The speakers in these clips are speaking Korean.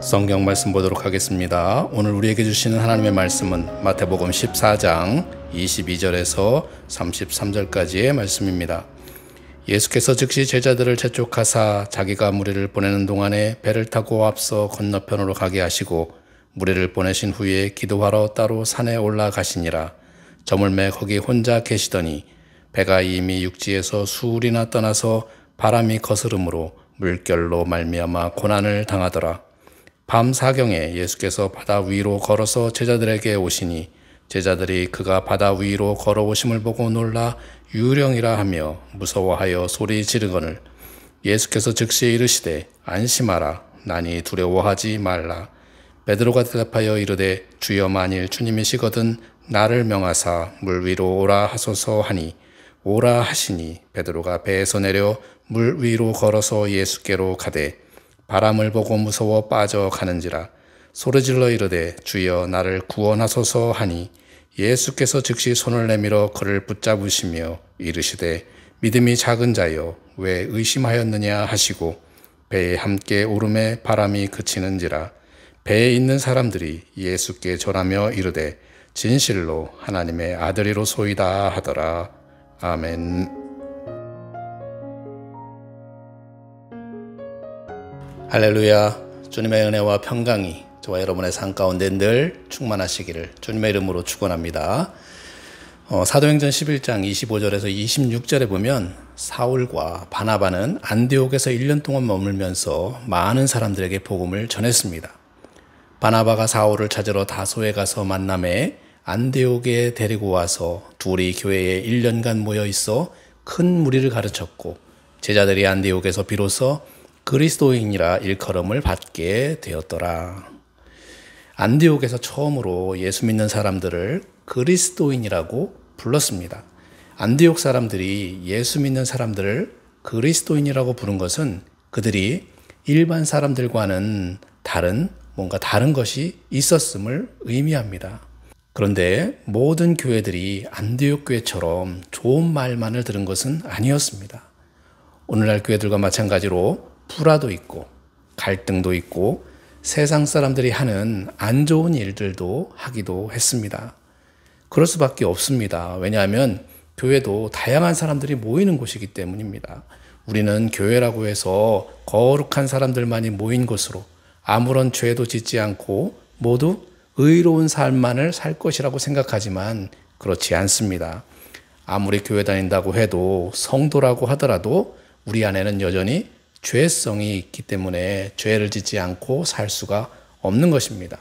성경 말씀 보도록 하겠습니다. 오늘 우리에게 주시는 하나님의 말씀은 마태복음 14장 22절에서 33절까지의 말씀입니다. 예수께서 즉시 제자들을 재촉하사 자기가 무리를 보내는 동안에 배를 타고 앞서 건너편으로 가게 하시고 무리를 보내신 후에 기도하러 따로 산에 올라가시니라. 저물매 거기 혼자 계시더니 배가 이미 육지에서 수울이나 떠나서 바람이 거스름으로 물결로 말미암아 고난을 당하더라. 밤 사경에 예수께서 바다 위로 걸어서 제자들에게 오시니 제자들이 그가 바다 위로 걸어오심을 보고 놀라 유령이라 하며 무서워하여 소리 지르거늘 예수께서 즉시 이르시되 안심하라 나니 두려워하지 말라. 베드로가 대답하여 이르되 주여 만일 주님이시거든 나를 명하사 물 위로 오라 하소서 하니 오라 하시니 베드로가 배에서 내려 물 위로 걸어서 예수께로 가되 바람을 보고 무서워 빠져가는지라 소리질러 이르되 주여 나를 구원하소서 하니 예수께서 즉시 손을 내밀어 그를 붙잡으시며 이르시되 믿음이 작은 자여 왜 의심하였느냐 하시고 배에 함께 오름에 바람이 그치는지라 배에 있는 사람들이 예수께 절하며 이르되 진실로 하나님의 아들이로소이다 하더라. 아멘. 할렐루야. 주님의 은혜와 평강이 저와 여러분의 삶 가운데 늘 충만하시기를 주님의 이름으로 축원합니다. 사도행전 11장 25절에서 26절에 보면 사울과 바나바는 안디옥에서 1년 동안 머물면서 많은 사람들에게 복음을 전했습니다. 바나바가 사울을 찾으러 다소에 가서 만남에 안디옥에 데리고 와서 둘이 교회에 1년간 모여 있어 큰 무리를 가르쳤고 제자들이 안디옥에서 비로소 그리스도인이라 일컬음을 받게 되었더라. 안디옥에서 처음으로 예수 믿는 사람들을 그리스도인이라고 불렀습니다. 안디옥 사람들이 예수 믿는 사람들을 그리스도인이라고 부른 것은 그들이 일반 사람들과는 뭔가 다른 것이 있었음을 의미합니다. 그런데 모든 교회들이 안디옥 교회처럼 좋은 말만을 들은 것은 아니었습니다. 오늘날 교회들과 마찬가지로 불화도 있고 갈등도 있고 세상 사람들이 하는 안 좋은 일들도 하기도 했습니다. 그럴 수밖에 없습니다. 왜냐하면 교회도 다양한 사람들이 모이는 곳이기 때문입니다. 우리는 교회라고 해서 거룩한 사람들만이 모인 곳으로 아무런 죄도 짓지 않고 모두 의로운 삶만을 살 것이라고 생각하지만 그렇지 않습니다. 아무리 교회 다닌다고 해도 성도라고 하더라도 우리 안에는 여전히 죄성이 있기 때문에 죄를 짓지 않고 살 수가 없는 것입니다.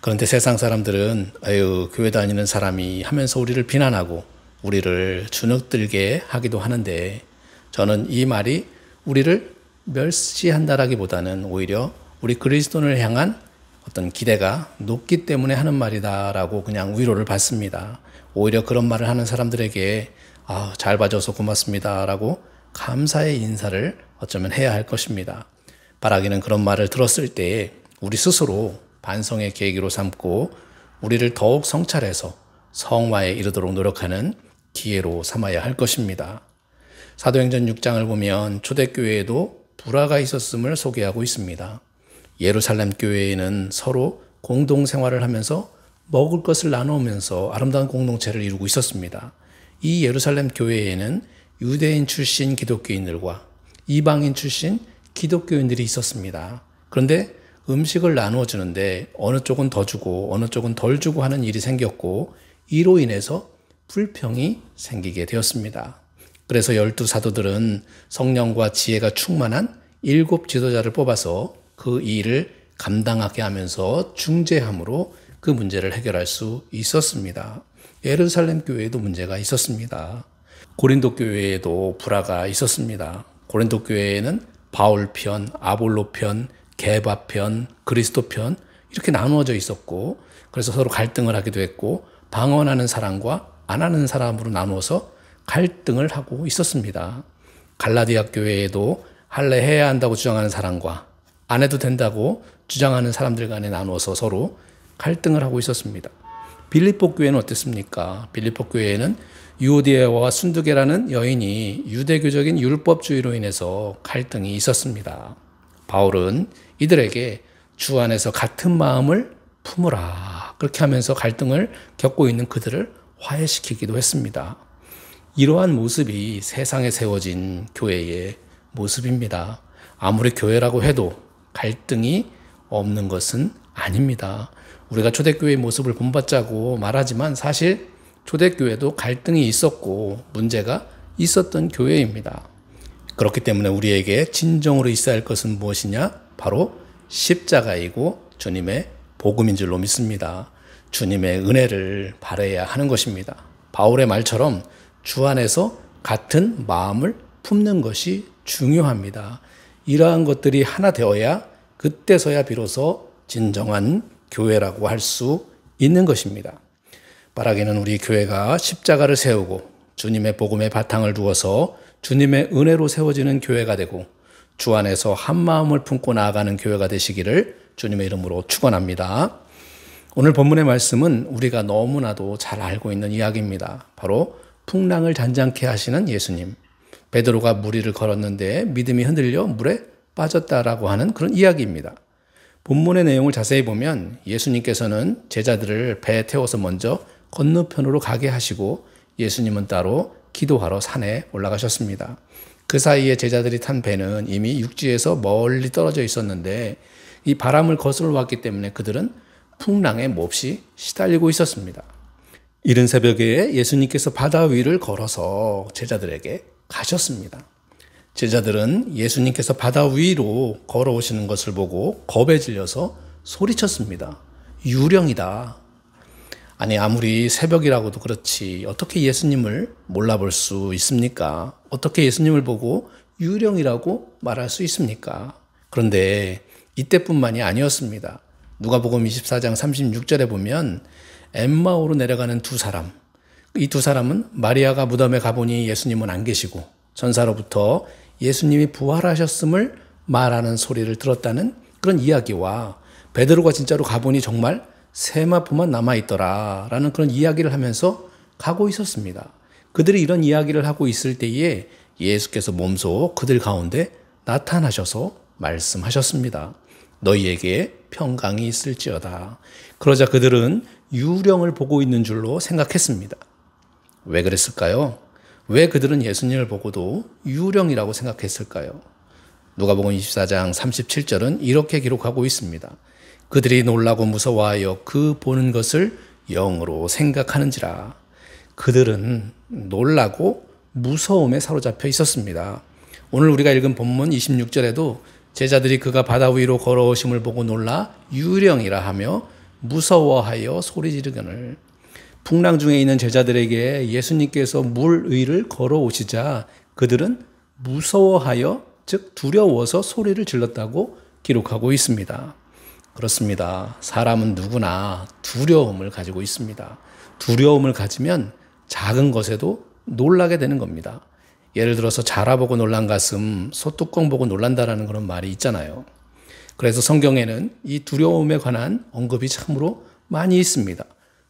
그런데 세상 사람들은 교회 다니는 사람이 하면서 우리를 비난하고 우리를 주눅들게 하기도 하는데 저는 이 말이 우리를 멸시한다라기보다는 오히려 우리 그리스도인을 향한 어떤 기대가 높기 때문에 하는 말이다라고 그냥 위로를 받습니다. 오히려 그런 말을 하는 사람들에게 잘 봐줘서 고맙습니다라고 감사의 인사를 어쩌면 해야 할 것입니다. 바라기는 그런 말을 들었을 때 우리 스스로 반성의 계기로 삼고 우리를 더욱 성찰해서 성화에 이르도록 노력하는 기회로 삼아야 할 것입니다. 사도행전 6장을 보면 초대교회에도 불화가 있었음을 소개하고 있습니다. 예루살렘 교회에는 서로 공동생활을 하면서 먹을 것을 나누면서 아름다운 공동체를 이루고 있었습니다. 이 예루살렘 교회에는 유대인 출신 기독교인들과 이방인 출신 기독교인들이 있었습니다. 그런데 음식을 나누어 주는데 어느 쪽은 더 주고 어느 쪽은 덜 주고 하는 일이 생겼고 이로 인해서 불평이 생기게 되었습니다. 그래서 12사도들은 성령과 지혜가 충만한 7 지도자를 뽑아서 그 일을 감당하게 하면서 중재함으로 그 문제를 해결할 수 있었습니다. 예루살렘 교회에도 문제가 있었습니다. 고린도 교회에도 불화가 있었습니다. 고린도 교회에는 바울 편, 아볼로 편, 게바 편, 그리스도 편 이렇게 나누어져 있었고 그래서 서로 갈등을 하기도 했고 방언하는 사람과 안 하는 사람으로 나누어서 갈등을 하고 있었습니다. 갈라디아 교회에도 할례해야 한다고 주장하는 사람과 안 해도 된다고 주장하는 사람들 간에 나누어서 서로 갈등을 하고 있었습니다. 빌립보 교회는 어땠습니까? 빌립보 교회에는 유오디아와 순두계라는 여인이 유대교적인 율법주의로 인해서 갈등이 있었습니다. 바울은 이들에게 주 안에서 같은 마음을 품으라. 그렇게 하면서 갈등을 겪고 있는 그들을 화해시키기도 했습니다. 이러한 모습이 세상에 세워진 교회의 모습입니다. 아무리 교회라고 해도 갈등이 없는 것은 아닙니다. 우리가 초대교회의 모습을 본받자고 말하지만 사실 초대교회도 갈등이 있었고 문제가 있었던 교회입니다. 그렇기 때문에 우리에게 진정으로 있어야 할 것은 무엇이냐? 바로 십자가이고 주님의 복음인 줄로 믿습니다. 주님의 은혜를 바라야 하는 것입니다. 바울의 말처럼 주 안에서 같은 마음을 품는 것이 중요합니다. 이러한 것들이 하나 되어야 그때서야 비로소 진정한 교회라고 할 수 있는 것입니다. 바라기는 우리 교회가 십자가를 세우고 주님의 복음의 바탕을 두어서 주님의 은혜로 세워지는 교회가 되고 주 안에서 한 마음을 품고 나아가는 교회가 되시기를 주님의 이름으로 축원합니다. 오늘 본문의 말씀은 우리가 너무나도 잘 알고 있는 이야기입니다. 바로 풍랑을 잔잔케 하시는 예수님. 베드로가 물 위를 걸었는데 믿음이 흔들려 물에 빠졌다라고 하는 그런 이야기입니다. 본문의 내용을 자세히 보면 예수님께서는 제자들을 배에 태워서 먼저 건너편으로 가게 하시고 예수님은 따로 기도하러 산에 올라가셨습니다. 그 사이에 제자들이 탄 배는 이미 육지에서 멀리 떨어져 있었는데 이 바람을 거슬러 왔기 때문에 그들은 풍랑에 몹시 시달리고 있었습니다. 이른 새벽에 예수님께서 바다 위를 걸어서 제자들에게 가셨습니다. 제자들은 예수님께서 바다 위로 걸어오시는 것을 보고 겁에 질려서 소리쳤습니다. 유령이다. 아니 아무리 새벽이라고도 그렇지 어떻게 예수님을 몰라볼 수 있습니까? 어떻게 예수님을 보고 유령이라고 말할 수 있습니까? 그런데 이때뿐만이 아니었습니다. 누가복음 24장 36절에 보면 엠마오로 내려가는 두 사람, 이 두 사람은 마리아가 무덤에 가보니 예수님은 안 계시고 전사로부터 예수님이 부활하셨음을 말하는 소리를 들었다는 그런 이야기와 베드로가 진짜로 가보니 정말 세마포만 남아있더라 라는 그런 이야기를 하면서 가고 있었습니다. 그들이 이런 이야기를 하고 있을 때에 예수께서 몸소 그들 가운데 나타나셔서 말씀하셨습니다. 너희에게 평강이 있을지어다. 그러자 그들은 유령을 보고 있는 줄로 생각했습니다. 왜 그랬을까요? 왜 그들은 예수님을 보고도 유령이라고 생각했을까요? 누가복음 24장 37절은 이렇게 기록하고 있습니다. 그들이 놀라고 무서워하여 그 보는 것을 영으로 생각하는지라. 그들은 놀라고 무서움에 사로잡혀 있었습니다. 오늘 우리가 읽은 본문 26절에도 제자들이 그가 바다 위로 걸어오심을 보고 놀라 유령이라 하며 무서워하여 소리 지르거늘. 풍랑 중에 있는 제자들에게 예수님께서 물 위를 걸어오시자 그들은 무서워하여 즉 두려워서 소리를 질렀다고 기록하고 있습니다. 그렇습니다. 사람은 누구나 두려움을 가지고 있습니다. 두려움을 가지면 작은 것에도 놀라게 되는 겁니다. 예를 들어서 자라보고 놀란 가슴, 소뚜껑 보고 놀란다라는 그런 말이 있잖아요. 그래서 성경에는 이 두려움에 관한 언급이 참으로 많이 있습니다.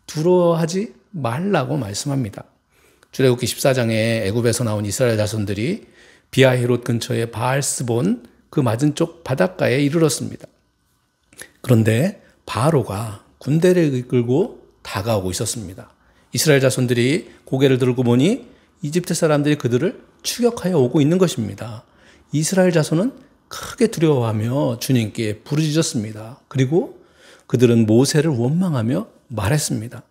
두려워하지 말라고 말씀합니다. 출애굽기 14장에 애굽에서 나온 이스라엘 자손들이 비하히롯 근처의 바알스본 그 맞은쪽 바닷가에 이르렀습니다. 그런데 바로가 군대를 이끌고 다가오고 있었습니다. 이스라엘 자손들이 고개를 들고 보니 이집트 사람들이 그들을 추격하여 오고 있는 것입니다. 이스라엘 자손은 크게 두려워하며 주님께 부르짖었습니다. 그리고 그들은 모세를 원망하며 말했습니다.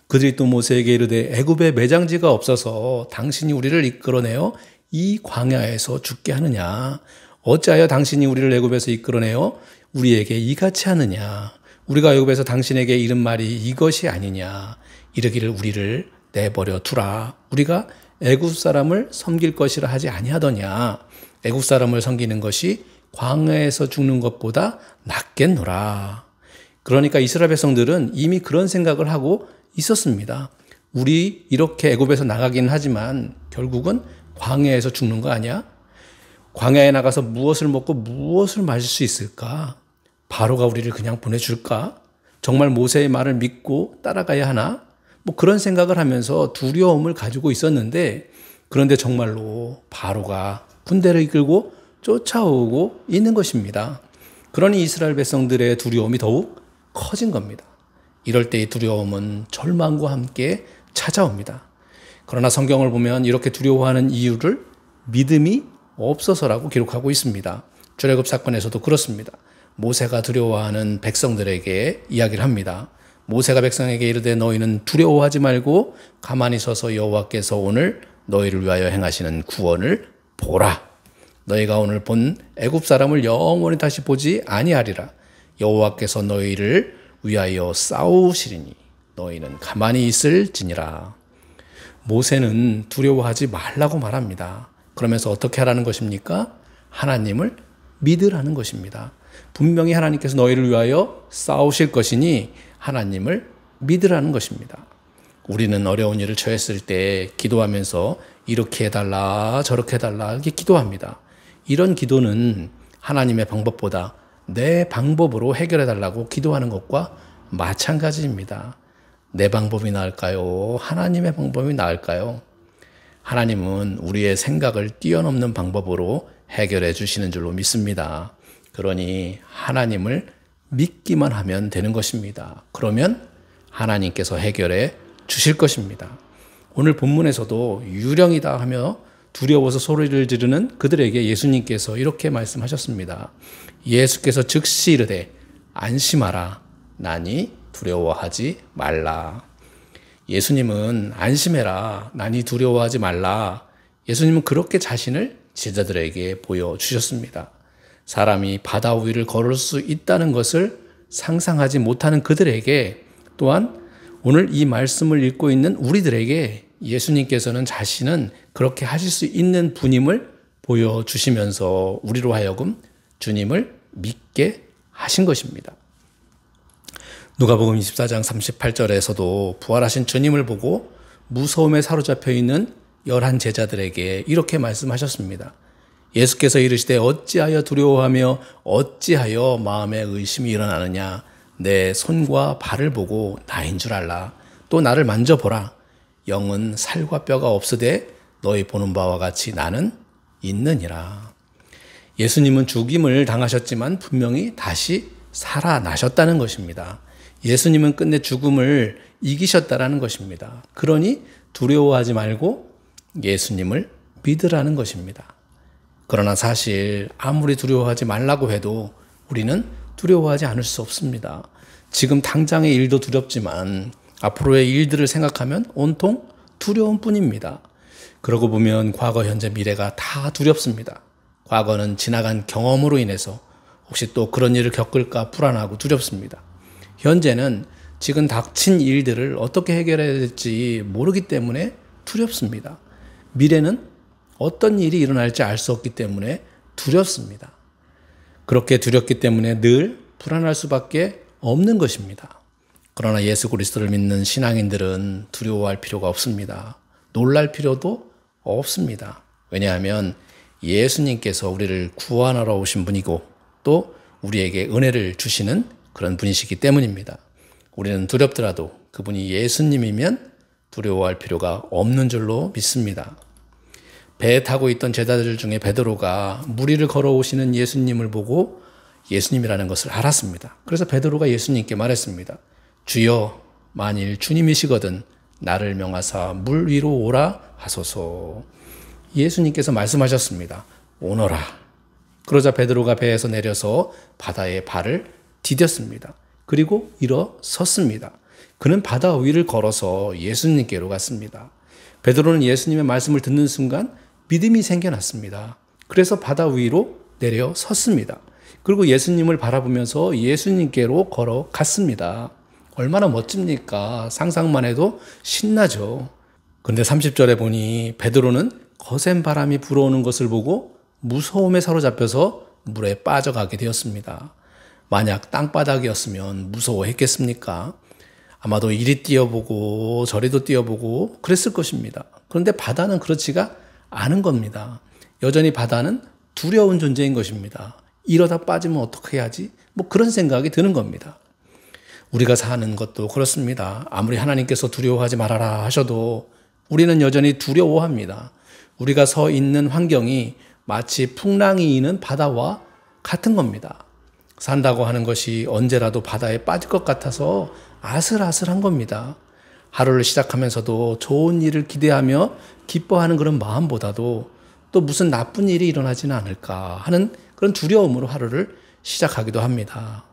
그들이 또 모세에게 이르되 애굽에 매장지가 없어서 당신이 우리를 이끌어내어 이 광야에서 죽게 하느냐? 어찌하여 당신이 우리를 애굽에서 이끌어내어 우리에게 이같이 하느냐? 우리가 애굽에서 당신에게 이른 말이 이것이 아니냐? 이르기를 우리를 내버려 두라. 우리가 애굽 사람을 섬길 것이라 하지 아니하더냐? 애굽 사람을 섬기는 것이 광야에서 죽는 것보다 낫겠노라. 그러니까 이스라엘 백성들은 이미 그런 생각을 하고 있었습니다. 우리 이렇게 애굽에서 나가긴 하지만 결국은 광야에서 죽는 거 아니야? 광야에 나가서 무엇을 먹고 무엇을 마실 수 있을까? 바로가 우리를 그냥 보내줄까? 정말 모세의 말을 믿고 따라가야 하나? 뭐 그런 생각을 하면서 두려움을 가지고 있었는데 그런데 정말로 바로가 군대를 이끌고 쫓아오고 있는 것입니다. 그러니 이스라엘 백성들의 두려움이 더욱 커진 겁니다. 이럴 때 이 두려움은 절망과 함께 찾아옵니다. 그러나 성경을 보면 이렇게 두려워하는 이유를 믿음이 없어서라고 기록하고 있습니다. 출애굽 사건에서도 그렇습니다. 모세가 두려워하는 백성들에게 이야기를 합니다. 모세가 백성에게 이르되 너희는 두려워하지 말고 가만히 서서 여호와께서 오늘 너희를 위하여 행하시는 구원을 보라. 너희가 오늘 본 애굽 사람을 영원히 다시 보지 아니하리라. 여호와께서 너희를 위하여 싸우시리니 너희는 가만히 있을지니라. 모세는 두려워하지 말라고 말합니다. 그러면서 어떻게 하라는 것입니까? 하나님을 믿으라는 것입니다. 분명히 하나님께서 너희를 위하여 싸우실 것이니 하나님을 믿으라는 것입니다. 우리는 어려운 일을 처했을 때 기도하면서 이렇게 해달라 저렇게 해달라 이렇게 기도합니다. 이런 기도는 하나님의 방법보다 내 방법으로 해결해달라고 기도하는 것과 마찬가지입니다. 내 방법이 나을까요? 하나님의 방법이 나을까요? 하나님은 우리의 생각을 뛰어넘는 방법으로 해결해 주시는 줄로 믿습니다. 그러니 하나님을 믿기만 하면 되는 것입니다. 그러면 하나님께서 해결해 주실 것입니다. 오늘 본문에서도 유령이다 하며 두려워서 소리를 지르는 그들에게 예수님께서 이렇게 말씀하셨습니다. 예수께서 즉시 이르되 안심하라 나니 두려워하지 말라. 예수님은 안심해라 나니 두려워하지 말라. 예수님은 그렇게 자신을 제자들에게 보여주셨습니다. 사람이 바다 위를 걸을 수 있다는 것을 상상하지 못하는 그들에게 또한 오늘 이 말씀을 읽고 있는 우리들에게 예수님께서는 자신은 그렇게 하실 수 있는 분임을 보여주시면서 우리로 하여금 주님을 믿게 하신 것입니다. 누가복음 24장 38절에서도 부활하신 주님을 보고 무서움에 사로잡혀 있는 11 제자들에게 이렇게 말씀하셨습니다. 예수께서 이르시되 어찌하여 두려워하며 어찌하여 마음에 의심이 일어나느냐. 내 손과 발을 보고 나인 줄 알라. 또 나를 만져보라. 영은 살과 뼈가 없으되 너희 보는 바와 같이 나는 있느니라. 예수님은 죽임을 당하셨지만 분명히 다시 살아나셨다는 것입니다. 예수님은 끝내 죽음을 이기셨다라는 것입니다. 그러니 두려워하지 말고 예수님을 믿으라는 것입니다. 그러나 사실 아무리 두려워하지 말라고 해도 우리는 두려워하지 않을 수 없습니다. 지금 당장의 일도 두렵지만 앞으로의 일들을 생각하면 온통 두려움 뿐입니다. 그러고 보면 과거, 현재, 미래가 다 두렵습니다. 과거는 지나간 경험으로 인해서 혹시 또 그런 일을 겪을까 불안하고 두렵습니다. 현재는 지금 닥친 일들을 어떻게 해결해야 될지 모르기 때문에 두렵습니다. 미래는 어떤 일이 일어날지 알 수 없기 때문에 두렵습니다. 그렇게 두렵기 때문에 늘 불안할 수밖에 없는 것입니다. 그러나 예수 그리스도를 믿는 신앙인들은 두려워할 필요가 없습니다. 놀랄 필요도 없습니다. 왜냐하면 예수님께서 우리를 구원하러 오신 분이고 또 우리에게 은혜를 주시는 그런 분이시기 때문입니다. 우리는 두렵더라도 그분이 예수님이면 두려워할 필요가 없는 줄로 믿습니다. 배에 타고 있던 제자들 중에 베드로가 물 위를 걸어오시는 예수님을 보고 예수님이라는 것을 알았습니다. 그래서 베드로가 예수님께 말했습니다. 주여, 만일 주님이시거든 나를 명하사 물 위로 오라 하소서. 예수님께서 말씀하셨습니다. 오너라. 그러자 베드로가 배에서 내려서 바다에 발을 디뎠습니다. 그리고 일어섰습니다. 그는 바다 위를 걸어서 예수님께로 갔습니다. 베드로는 예수님의 말씀을 듣는 순간 믿음이 생겨났습니다. 그래서 바다 위로 내려섰습니다. 그리고 예수님을 바라보면서 예수님께로 걸어갔습니다. 얼마나 멋집니까? 상상만 해도 신나죠. 그런데 30절에 보니 베드로는 거센 바람이 불어오는 것을 보고 무서움에 사로잡혀서 물에 빠져가게 되었습니다. 만약 땅바닥이었으면 무서워했겠습니까? 아마도 이리 뛰어보고 저리도 뛰어보고 그랬을 것입니다. 그런데 바다는 그렇지가 않은 겁니다. 여전히 바다는 두려운 존재인 것입니다. 이러다 빠지면 어떻게 해야지? 뭐 그런 생각이 드는 겁니다. 우리가 사는 것도 그렇습니다. 아무리 하나님께서 두려워하지 말아라 하셔도 우리는 여전히 두려워합니다. 우리가 서 있는 환경이 마치 풍랑이 이는 바다와 같은 겁니다. 산다고 하는 것이 언제라도 바다에 빠질 것 같아서 아슬아슬한 겁니다. 하루를 시작하면서도 좋은 일을 기대하며 기뻐하는 그런 마음보다도 또 무슨 나쁜 일이 일어나지는 않을까 하는 그런 두려움으로 하루를 시작하기도 합니다.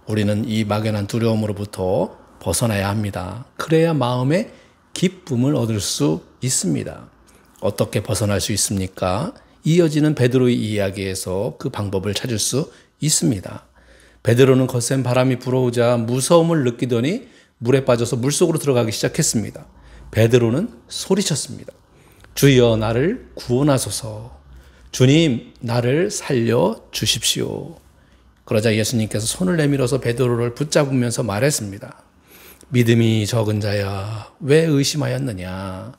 우리는 이 막연한 두려움으로부터 벗어나야 합니다. 그래야 마음의 기쁨을 얻을 수 있습니다. 어떻게 벗어날 수 있습니까? 이어지는 베드로의 이야기에서 그 방법을 찾을 수 있습니다. 베드로는 거센 바람이 불어오자 무서움을 느끼더니 물에 빠져서 물속으로 들어가기 시작했습니다. 베드로는 소리쳤습니다. 주여 나를 구원하소서. 주님 나를 살려 주십시오. 그러자 예수님께서 손을 내밀어서 베드로를 붙잡으면서 말했습니다. 믿음이 적은 자야 왜 의심하였느냐.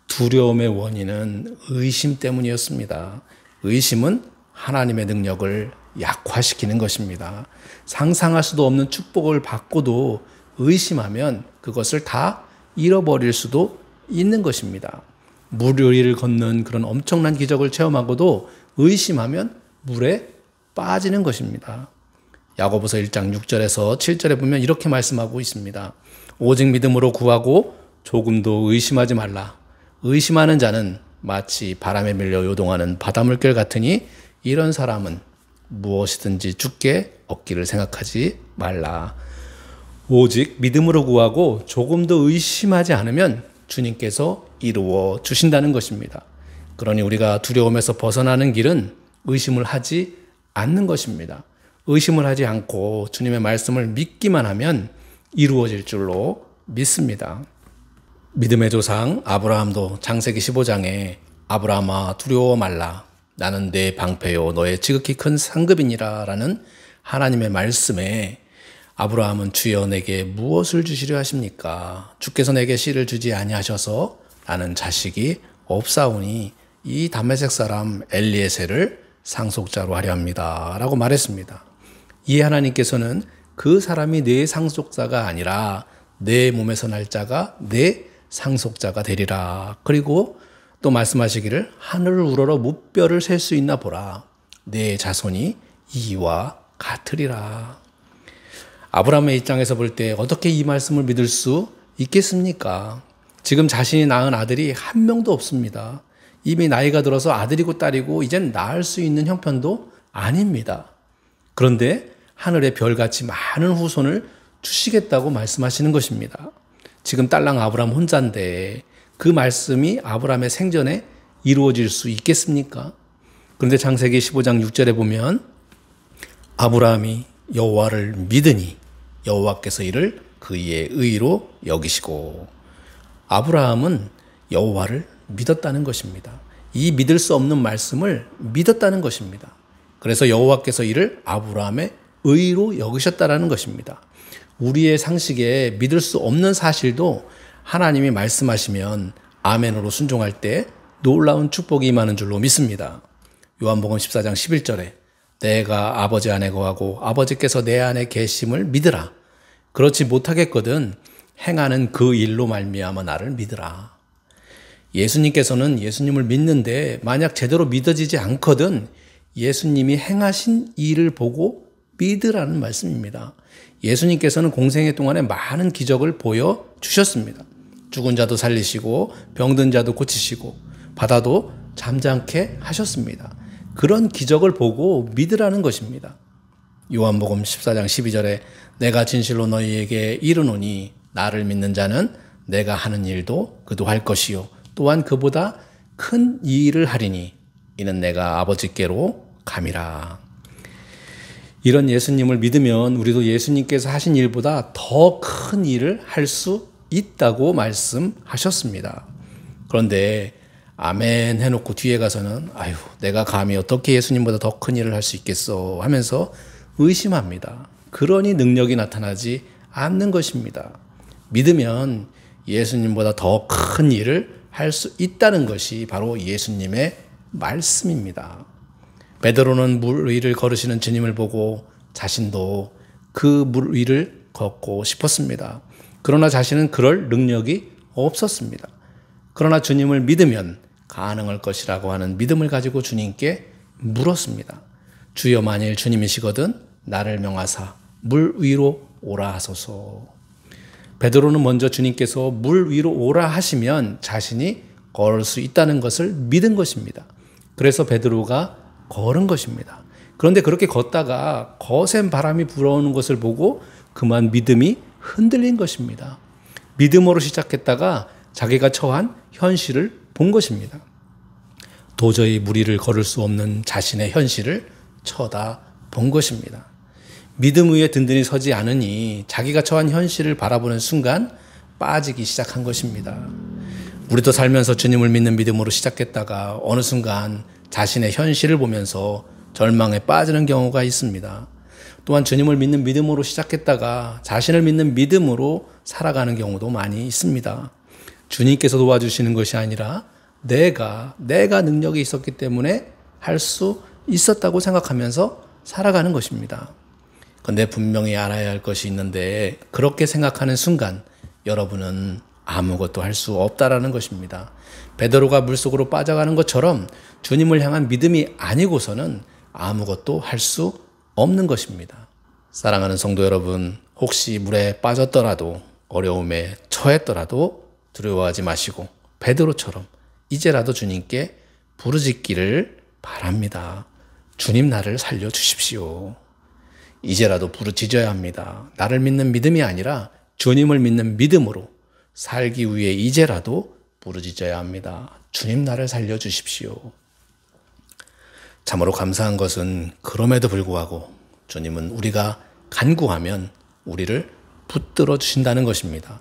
두려움의 원인은 의심 때문이었습니다. 의심은 하나님의 능력을 약화시키는 것입니다. 상상할 수도 없는 축복을 받고도 의심하면 그것을 다 잃어버릴 수도 있는 것입니다. 물 위를 걷는 그런 엄청난 기적을 체험하고도 의심하면 물에 빠지는 것입니다. 야고보서 1장 6절에서 7절에 보면 이렇게 말씀하고 있습니다. 오직 믿음으로 구하고 조금도 의심하지 말라. 의심하는 자는 마치 바람에 밀려 요동하는 바닷물결 같으니 이런 사람은 무엇이든지 주께 얻기를 생각하지 말라. 오직 믿음으로 구하고 조금도 의심하지 않으면 주님께서 이루어 주신다는 것입니다. 그러니 우리가 두려움에서 벗어나는 길은 의심을 하지 않는 것입니다. 의심을 하지 않고 주님의 말씀을 믿기만 하면 이루어질 줄로 믿습니다. 믿음의 조상 아브라함도 창세기 15장에 아브라함아 두려워 말라. 나는 내 방패요 너의 지극히 큰 상급이니라 라는 하나님의 말씀에 아브라함은 주여 내게 무엇을 주시려 하십니까? 주께서 내게 씨를 주지 아니하셔서 나는 자식이 없사오니 이 다메섹 사람 엘리에셀을 상속자로 하려 합니다 라고 말했습니다. 이 하나님께서는 그 사람이 내 상속자가 아니라 내 몸에서 날 자가 내 상속자가 되리라. 그리고 또 말씀하시기를 하늘을 우러러 무뼈를 셀 수 있나 보라. 내 자손이 이와 같으리라. 아브라함의 입장에서 볼 때 어떻게 이 말씀을 믿을 수 있겠습니까? 지금 자신이 낳은 아들이 한 명도 없습니다. 이미 나이가 들어서 아들이고 딸이고 이젠 낳을 수 있는 형편도 아닙니다. 그런데 하늘의 별같이 많은 후손을 주시겠다고 말씀하시는 것입니다. 지금 딸랑 아브라함 혼자인데 그 말씀이 아브라함의 생전에 이루어질 수 있겠습니까? 그런데 창세기 15장 6절에 보면 아브라함이 여호와를 믿으니 여호와께서 이를 그의 의로 여기시고 아브라함은 여호와를 믿었다는 것입니다. 이 믿을 수 없는 말씀을 믿었다는 것입니다. 그래서 여호와께서 이를 아브라함의 의로 여기셨다는 것입니다. 우리의 상식에 믿을 수 없는 사실도 하나님이 말씀하시면 아멘으로 순종할 때 놀라운 축복이 임하는 줄로 믿습니다. 요한복음 14장 11절에 내가 아버지 안에 거하고 아버지께서 내 안에 계심을 믿으라. 그렇지 못하겠거든 행하는 그 일로 말미암아 나를 믿으라. 예수님께서는 예수님을 믿는데 만약 제대로 믿어지지 않거든 예수님이 행하신 일을 보고 믿으라는 말씀입니다. 예수님께서는 공생애 동안에 많은 기적을 보여주셨습니다. 죽은 자도 살리시고 병든 자도 고치시고 바다도 잠잠케 하셨습니다. 그런 기적을 보고 믿으라는 것입니다. 요한복음 14장 12절에 내가 진실로 너희에게 이르노니 나를 믿는 자는 내가 하는 일도 그도 할 것이요 또한 그보다 큰 일을 하리니 이는 내가 아버지께로 감이라. 이런 예수님을 믿으면 우리도 예수님께서 하신 일보다 더 큰 일을 할 수 있다고 말씀하셨습니다. 그런데 아멘 해놓고 뒤에 가서는 아유 내가 감히 어떻게 예수님보다 더 큰 일을 할 수 있겠어 하면서 의심합니다. 그러니 능력이 나타나지 않는 것입니다. 믿으면 예수님보다 더 큰 일을 할 수 있다는 것이 바로 예수님의 말씀입니다. 베드로는 물 위를 걸으시는 주님을 보고 자신도 그 물 위를 걷고 싶었습니다. 그러나 자신은 그럴 능력이 없었습니다. 그러나 주님을 믿으면 가능할 것이라고 하는 믿음을 가지고 주님께 물었습니다. 주여 만일 주님이시거든 나를 명하사 물 위로 오라 하소서. 베드로는 먼저 주님께서 물 위로 오라 하시면 자신이 걸을 수 있다는 것을 믿은 것입니다. 그래서 베드로가 걸은 것입니다. 그런데 그렇게 걷다가 거센 바람이 불어오는 것을 보고 그만 믿음이 흔들린 것입니다. 믿음으로 시작했다가 자기가 처한 현실을 본 것입니다. 도저히 물 위를 걸을 수 없는 자신의 현실을 쳐다본 것입니다. 믿음 위에 든든히 서지 않으니 자기가 처한 현실을 바라보는 순간 빠지기 시작한 것입니다. 우리도 살면서 주님을 믿는 믿음으로 시작했다가 어느 순간 자신의 현실을 보면서 절망에 빠지는 경우가 있습니다. 또한 주님을 믿는 믿음으로 시작했다가 자신을 믿는 믿음으로 살아가는 경우도 많이 있습니다. 주님께서 도와주시는 것이 아니라 내가 능력이 있었기 때문에 할 수 있었다고 생각하면서 살아가는 것입니다. 그런데 분명히 알아야 할 것이 있는데 그렇게 생각하는 순간 여러분은 아무것도 할 수 없다라는 것입니다. 베드로가 물속으로 빠져가는 것처럼 주님을 향한 믿음이 아니고서는 아무것도 할 수 없는 것입니다. 사랑하는 성도 여러분, 혹시 물에 빠졌더라도 어려움에 처했더라도 두려워하지 마시고 베드로처럼 이제라도 주님께 부르짖기를 바랍니다. 주님 나를 살려주십시오. 이제라도 부르짖어야 합니다. 나를 믿는 믿음이 아니라 주님을 믿는 믿음으로 살기 위해 이제라도 부르짖어야 합니다. 주님 나를 살려주십시오. 참으로 감사한 것은 그럼에도 불구하고 주님은 우리가 간구하면 우리를 붙들어 주신다는 것입니다.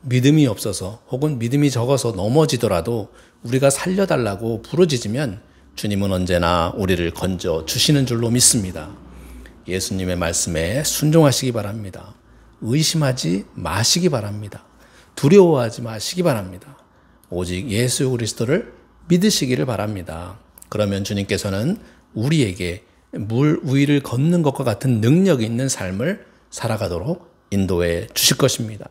믿음이 없어서 혹은 믿음이 적어서 넘어지더라도 우리가 살려달라고 부르짖으면 주님은 언제나 우리를 건져 주시는 줄로 믿습니다. 예수님의 말씀에 순종하시기 바랍니다. 의심하지 마시기 바랍니다. 두려워하지 마시기 바랍니다. 오직 예수 그리스도를 믿으시기를 바랍니다. 그러면 주님께서는 우리에게 물 위를 걷는 것과 같은 능력이 있는 삶을 살아가도록 인도해 주실 것입니다.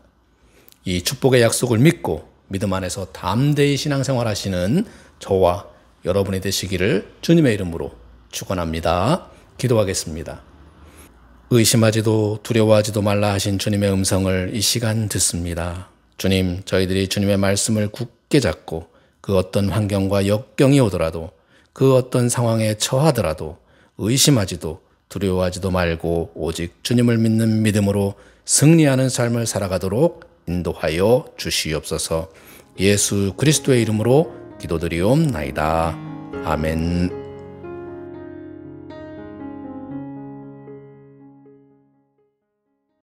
이 축복의 약속을 믿고 믿음 안에서 담대히 신앙생활 하시는 저와 여러분이 되시기를 주님의 이름으로 축원합니다. 기도하겠습니다. 의심하지도 두려워하지도 말라 하신 주님의 음성을 이 시간 듣습니다. 주님, 저희들이 주님의 말씀을 굳게 잡고 그 어떤 환경과 역경이 오더라도 그 어떤 상황에 처하더라도 의심하지도 두려워하지도 말고 오직 주님을 믿는 믿음으로 승리하는 삶을 살아가도록 인도하여 주시옵소서. 예수 그리스도의 이름으로 기도드리옵나이다. 아멘.